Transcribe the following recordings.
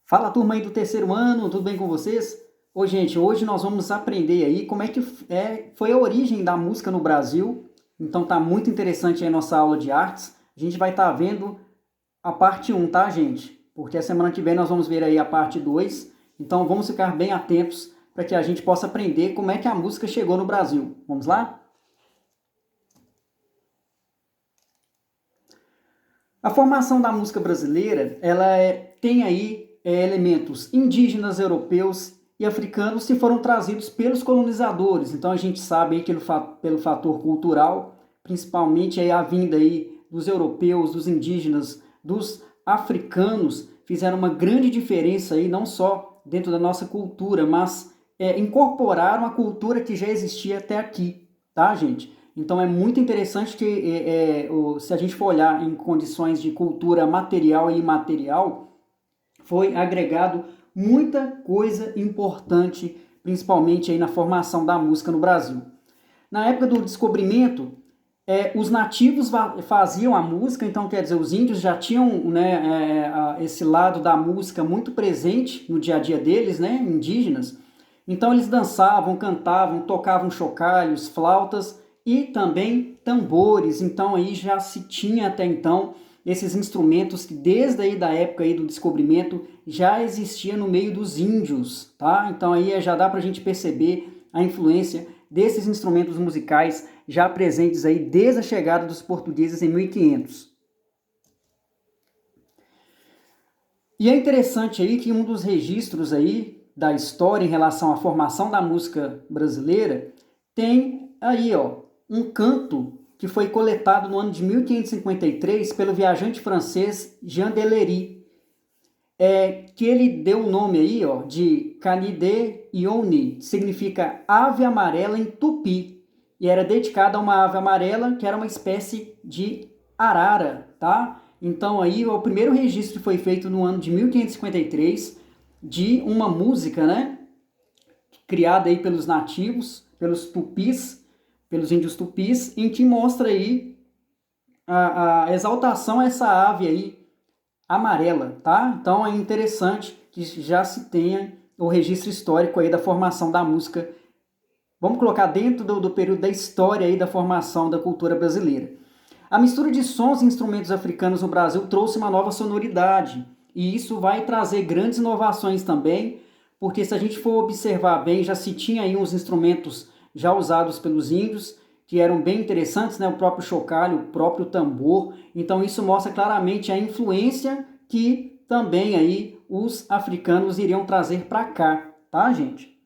Fala, turma aí do terceiro ano, tudo bem com vocês? Ô, gente, hoje nós vamos aprender aí como é que foi a origem da música no Brasil. Então tá muito interessante aí a nossa aula de artes. A gente vai estar vendo a parte um, tá, gente? Porque a semana que vem nós vamos ver aí a parte 2. Então vamos ficar bem atentos para que a gente possa aprender como é que a música chegou no Brasil. Vamos lá? A formação da música brasileira, tem aí elementos indígenas, europeus e africanos que foram trazidos pelos colonizadores. Então a gente sabe aí que pelo fator cultural, principalmente aí a vinda aí dos europeus, dos indígenas, dos africanos, fizeram uma grande diferença aí, não só dentro da nossa cultura, mas incorporaram a cultura que já existia até aqui, tá, gente? Então é muito interessante que se a gente for olhar em condições de cultura material e imaterial, foi agregado muita coisa importante, principalmente aí na formação da música no Brasil. Na época do descobrimento, os nativos faziam a música, então quer dizer, os índios já tinham, né, esse lado da música muito presente no dia a dia deles, né, indígenas. Então eles dançavam, cantavam, tocavam chocalhos, flautas e também tambores. Então aí já se tinha até então esses instrumentos que desde aí da época aí do descobrimento já existia no meio dos índios, tá? Então aí já dá para a gente perceber a influência desses instrumentos musicais já presentes aí desde a chegada dos portugueses em 1500. E é interessante aí que um dos registros aí da história em relação à formação da música brasileira tem aí, ó, um canto que foi coletado no ano de 1553 pelo viajante francês Jean Delery, que ele deu o nome aí, ó, de Canide Ioni, que significa ave amarela em tupi, e era dedicada a uma ave amarela que era uma espécie de arara, tá? Então aí o primeiro registro foi feito no ano de 1553 de uma música, né, criada aí pelos nativos, pelos tupis, pelos índios tupis, em que mostra aí a exaltação a essa ave aí amarela, tá? Então é interessante que já se tenha o registro histórico aí da formação da música. Vamos colocar dentro do período da história aí da formação da cultura brasileira. A mistura de sons e instrumentos africanos no Brasil trouxe uma nova sonoridade, e isso vai trazer grandes inovações também, porque se a gente for observar bem, já se tinha aí uns instrumentos já usados pelos índios, que eram bem interessantes, né? O próprio chocalho, o próprio tambor. Então isso mostra claramente a influência que também aí os africanos iriam trazer para cá, tá, gente?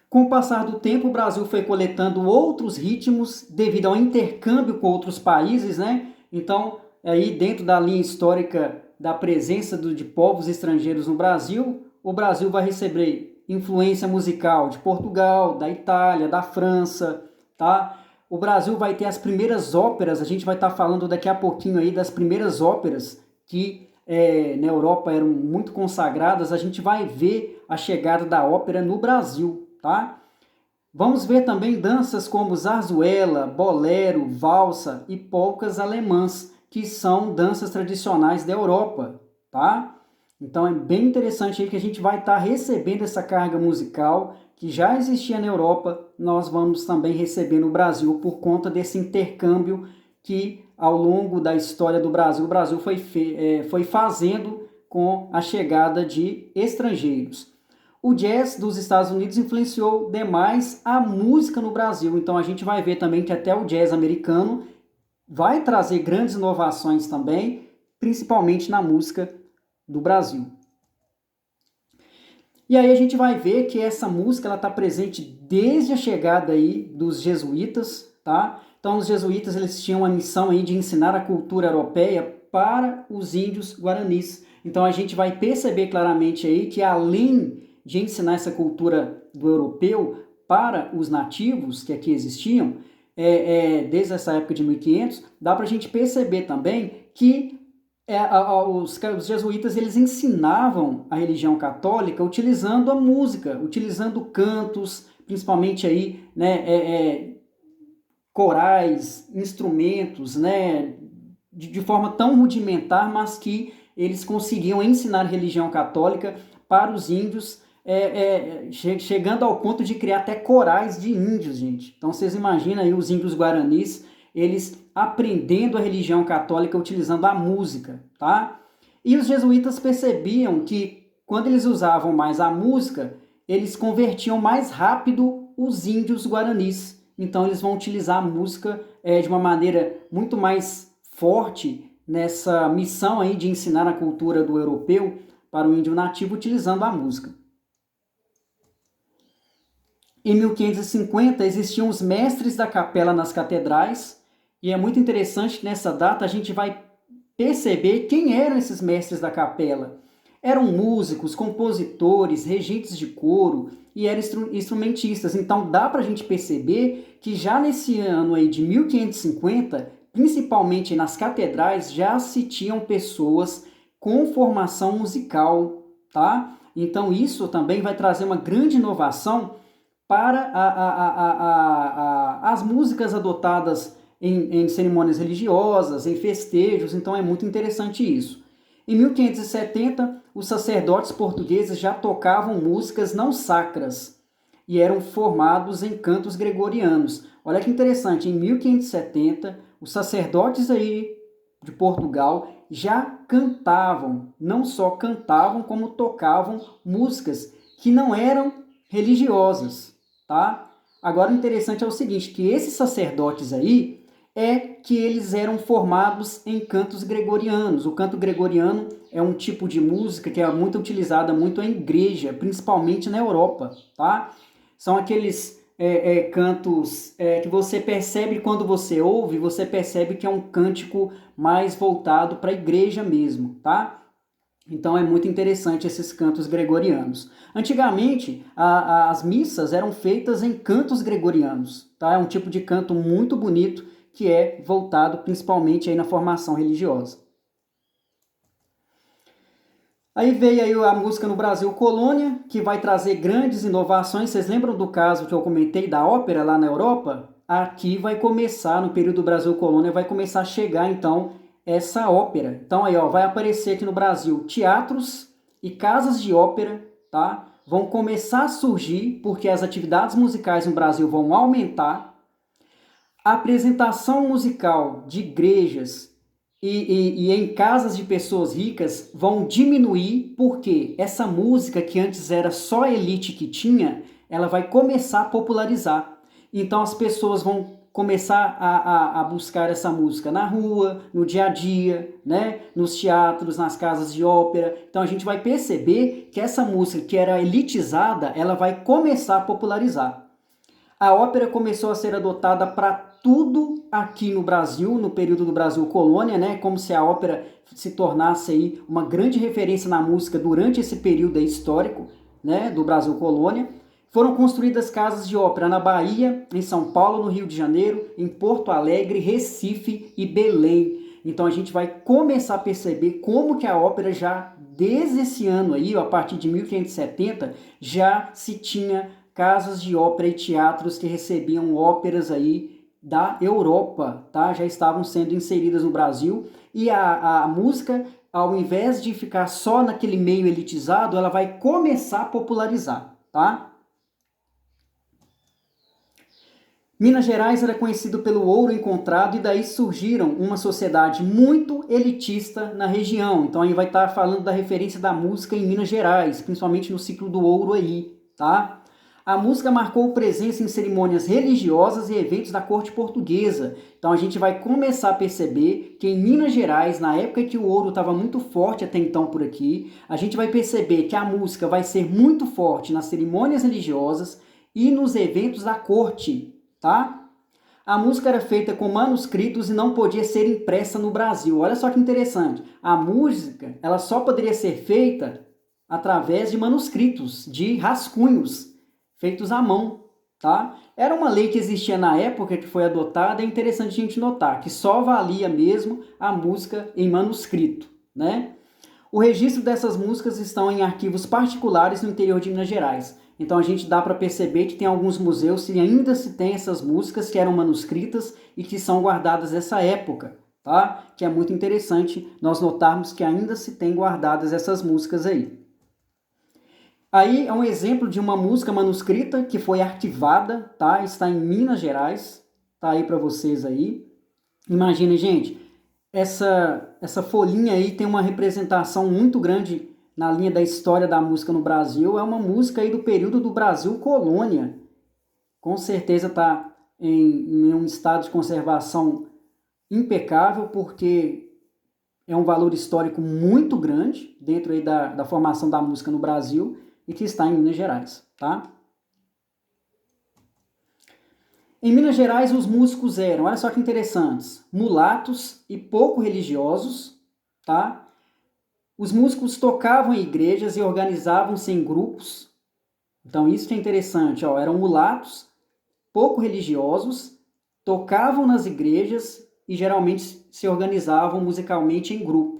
Com o passar do tempo, o Brasil foi coletando outros ritmos devido ao intercâmbio com outros países, né? Então, aí dentro da linha histórica da presença de povos estrangeiros no Brasil, o Brasil vai receber influência musical de Portugal, da Itália, da França, tá? O Brasil vai ter as primeiras óperas, a gente vai estar falando daqui a pouquinho aí das primeiras óperas que na Europa eram muito consagradas, a gente vai ver a chegada da ópera no Brasil, tá? Vamos ver também danças como zarzuela, bolero, valsa e polcas alemãs, que são danças tradicionais da Europa, tá? Então é bem interessante aí que a gente vai estar recebendo essa carga musical que já existia na Europa, nós vamos também receber no Brasil por conta desse intercâmbio que ao longo da história do Brasil, o Brasil foi fazendo com a chegada de estrangeiros. O jazz dos Estados Unidos influenciou demais a música no Brasil, então a gente vai ver também que até o jazz americano vai trazer grandes inovações também, principalmente na música do Brasil. E aí a gente vai ver que essa música ela está presente desde a chegada aí dos jesuítas, tá? Então os jesuítas eles tinham a missão aí de ensinar a cultura europeia para os índios guaranis. Então a gente vai perceber claramente aí que além de ensinar essa cultura do europeu para os nativos que aqui existiam, desde essa época de 1500, dá para a gente perceber também que os jesuítas eles ensinavam a religião católica utilizando a música, utilizando cantos, principalmente aí, né, corais, instrumentos, né, de forma tão rudimentar, mas que eles conseguiam ensinar religião católica para os índios, chegando ao ponto de criar até corais de índios, gente. Então vocês imaginam aí os índios guaranis, eles aprendendo a religião católica utilizando a música, tá? E os jesuítas percebiam que quando eles usavam mais a música, eles convertiam mais rápido os índios guaranis. Então eles vão utilizar a música de uma maneira muito mais forte nessa missão aí de ensinar a cultura do europeu para o índio nativo utilizando a música. Em 1550 existiam os mestres da capela nas catedrais, e é muito interessante que nessa data a gente vai perceber quem eram esses mestres da capela. Eram músicos, compositores, regentes de coro e eram instrumentistas. Então dá para a gente perceber que já nesse ano aí de 1550, principalmente nas catedrais, já se tinham pessoas com formação musical, tá? Então isso também vai trazer uma grande inovação para as músicas adotadas em cerimônias religiosas, em festejos, então é muito interessante isso. Em 1570, os sacerdotes portugueses já tocavam músicas não sacras e eram formados em cantos gregorianos. Olha que interessante, em 1570, os sacerdotes aí de Portugal já cantavam, não só cantavam, como tocavam músicas que não eram religiosas, tá? Agora o interessante é o seguinte, que esses sacerdotes aí, que eles eram formados em cantos gregorianos. O canto gregoriano é um tipo de música que é muito utilizada muito em igreja, principalmente na Europa, tá? São aqueles cantos que você percebe quando você ouve, você percebe que é um cântico mais voltado para a igreja mesmo, tá? Então é muito interessante esses cantos gregorianos. Antigamente, as missas eram feitas em cantos gregorianos, tá? É um tipo de canto muito bonito que é voltado principalmente aí na formação religiosa. Aí veio aí a música no Brasil Colônia, que vai trazer grandes inovações. Vocês lembram do caso que eu comentei da ópera lá na Europa? Aqui vai começar, no período do Brasil Colônia, vai começar a chegar então essa ópera. Então aí, ó, vai aparecer aqui no Brasil teatros e casas de ópera, tá? Vão começar a surgir porque as atividades musicais no Brasil vão aumentar. A apresentação musical de igrejas e em casas de pessoas ricas vão diminuir porque essa música que antes era só a elite que tinha, ela vai começar a popularizar. Então as pessoas vão começar a buscar essa música na rua, no dia a dia, né? Nos teatros, nas casas de ópera. Então a gente vai perceber que essa música que era elitizada, ela vai começar a popularizar. A ópera começou a ser adotada para tudo aqui no Brasil, no período do Brasil Colônia, né? Como se a ópera se tornasse aí uma grande referência na música durante esse período histórico, né? Do Brasil Colônia. Foram construídas casas de ópera na Bahia, em São Paulo, no Rio de Janeiro, em Porto Alegre, Recife e Belém. Então a gente vai começar a perceber como que a ópera já, desde esse ano aí, a partir de 1570, já se tinha casas de ópera e teatros que recebiam óperas aí da Europa, tá? Já estavam sendo inseridas no Brasil e a música, ao invés de ficar só naquele meio elitizado, ela vai começar a popularizar, tá? Minas Gerais era conhecido pelo ouro encontrado e daí surgiram uma sociedade muito elitista na região. Então aí vai estar falando da referência da música em Minas Gerais, principalmente no ciclo do ouro aí, tá? A música marcou presença em cerimônias religiosas e eventos da corte portuguesa. Então a gente vai começar a perceber que em Minas Gerais, na época que o ouro estava muito forte até então por aqui, a gente vai perceber que a música vai ser muito forte nas cerimônias religiosas e nos eventos da corte, tá? A música era feita com manuscritos e não podia ser impressa no Brasil. Olha só que interessante. A música, ela só poderia ser feita através de manuscritos, de rascunhos feitos à mão, tá? Era uma lei que existia na época que foi adotada, é interessante a gente notar que só valia mesmo a música em manuscrito, né? O registro dessas músicas estão em arquivos particulares no interior de Minas Gerais. Então a gente dá para perceber que tem alguns museus que ainda se tem essas músicas que eram manuscritas e que são guardadas nessa época, tá? Que é muito interessante nós notarmos que ainda se tem guardadas essas músicas aí. Aí é um exemplo de uma música manuscrita que foi arquivada, tá? Está em Minas Gerais, tá aí para vocês aí. Imagina, gente, essa folhinha aí tem uma representação muito grande na linha da história da música no Brasil. É uma música aí do período do Brasil colônia. Com certeza está em um estado de conservação impecável, porque é um valor histórico muito grande dentro aí da formação da música no Brasil e que está em Minas Gerais, tá? Em Minas Gerais, os músicos eram, olha só que interessantes, mulatos e pouco religiosos, tá? Os músicos tocavam em igrejas e organizavam-se em grupos. Então, isso que é interessante, ó, eram mulatos, pouco religiosos, tocavam nas igrejas e geralmente se organizavam musicalmente em grupo.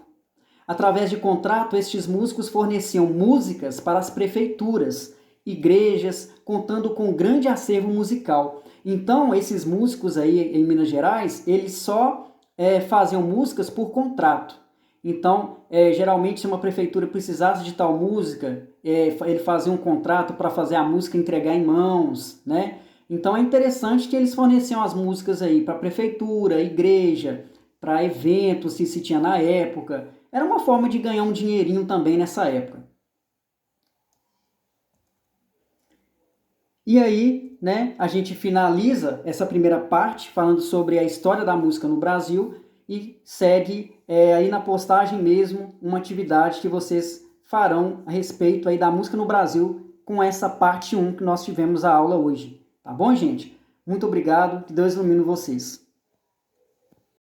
Através de contrato, estes músicos forneciam músicas para as prefeituras, igrejas, contando com um grande acervo musical. Então, esses músicos aí em Minas Gerais, eles só faziam músicas por contrato. Então, geralmente, se uma prefeitura precisasse de tal música, ele fazia um contrato para fazer a música entregar em mãos, né? Então, é interessante que eles forneciam as músicas aí para prefeitura, igreja, para eventos, se tinha na época. Era uma forma de ganhar um dinheirinho também nessa época. E aí, né, a gente finaliza essa primeira parte falando sobre a história da música no Brasil e segue aí na postagem mesmo uma atividade que vocês farão a respeito aí da música no Brasil com essa parte 1 que nós tivemos a aula hoje. Tá bom, gente? Muito obrigado, que Deus ilumine vocês.